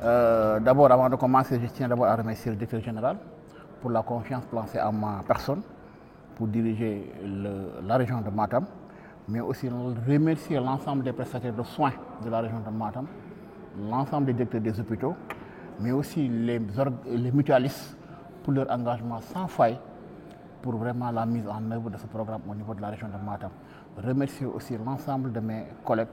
D'abord, avant de commencer, je tiens d'abord à remercier le directeur général pour la confiance placée en ma personne pour diriger la région de Matam, mais aussi remercier l'ensemble des prestataires de soins de la région de Matam, l'ensemble des directeurs des hôpitaux, mais aussi les mutualistes pour leur engagement sans faille pour vraiment la mise en œuvre de ce programme au niveau de la région de Matam. Remercier aussi l'ensemble de mes collègues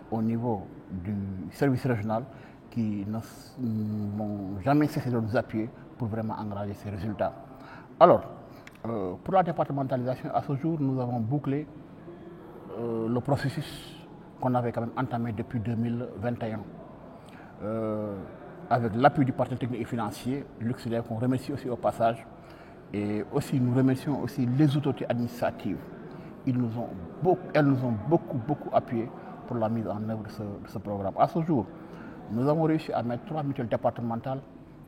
au niveau du service régional qui n'ont jamais cessé de nous appuyer pour vraiment engager ces résultats. Alors, pour la départementalisation, à ce jour, nous avons bouclé le processus qu'on avait quand même entamé depuis 2021. Avec l'appui du partenaire technique et financier, Luxelair, qu'on remercie aussi au passage, et aussi nous remercions aussi les autorités administratives. Elles nous ont beaucoup appuyé pour la mise en œuvre de ce programme. À ce jour, nous avons réussi à mettre 3 mutuelles départementales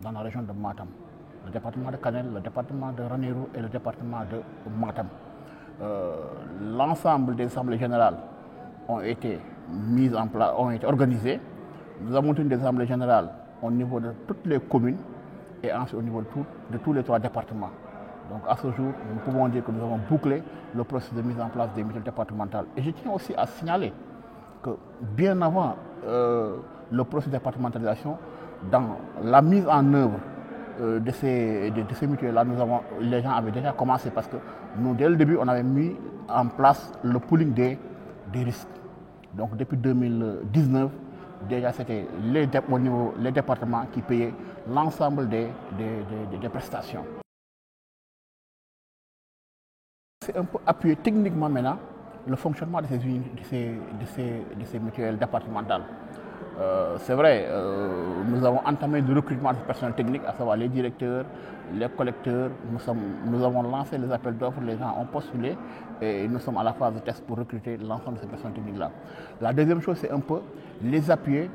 dans la région de Matam. Le département de Kanel, le département de Ranérou et le département de Matam. L'ensemble des assemblées générales ont été mises en place, ont été organisées. Nous avons tenu des assemblées générales au niveau de toutes les communes et ensuite au niveau de tous les 3 départements. Donc à ce jour, nous pouvons dire que nous avons bouclé le processus de mise en place des mutuelles départementales. Et je tiens aussi à signaler que bien avant le processus de départementalisation, dans la mise en œuvre de ces mutuelles-là, les gens avaient déjà commencé parce que nous, dès le début, on avait mis en place le pooling des risques. Donc depuis 2019, déjà c'était les départements qui payaient l'ensemble des prestations. C'est un peu appuyé techniquement maintenant le fonctionnement de ces mutuelles départementales. C'est vrai, nous avons entamé le recrutement de personnel technique, à savoir les directeurs, les collecteurs. Nous avons lancé les appels d'offres, les gens ont postulé et nous sommes à la phase de test pour recruter l'ensemble de ces personnels techniques-là. La deuxième chose, c'est un peu les appuyer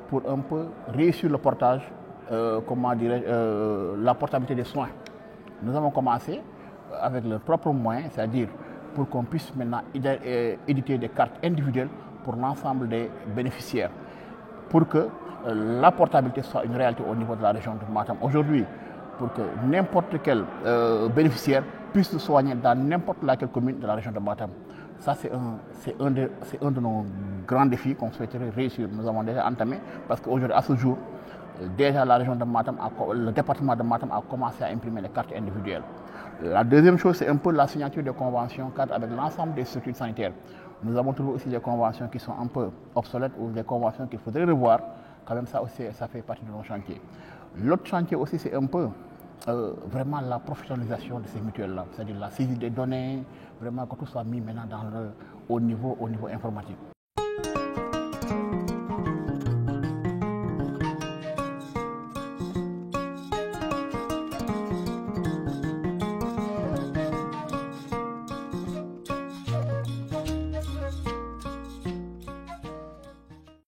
pour un peu réussir le portage, la portabilité des soins. Nous avons commencé avec leurs propres moyens, c'est-à-dire pour qu'on puisse maintenant éditer des cartes individuelles pour l'ensemble des bénéficiaires, pour que la portabilité soit une réalité au niveau de la région de Matam. Aujourd'hui, pour que n'importe quel bénéficiaire puisse se soigner dans n'importe laquelle commune de la région de Matam. Ça, c'est un de nos grands défis qu'on souhaiterait réussir. Nous avons déjà entamé, parce qu'aujourd'hui, à ce jour, déjà la région de Matam, le département de Matam a commencé à imprimer les cartes individuelles. La deuxième chose, c'est un peu la signature de conventions cadres avec l'ensemble des structures sanitaires. Nous avons trouvé aussi des conventions qui sont un peu obsolètes ou des conventions qu'il faudrait revoir. Quand même, ça aussi, ça fait partie de nos chantiers. L'autre chantier aussi, c'est un peu vraiment la professionnalisation de ces mutuelles-là, c'est-à-dire la saisie des données, vraiment que tout soit mis maintenant au niveau informatique.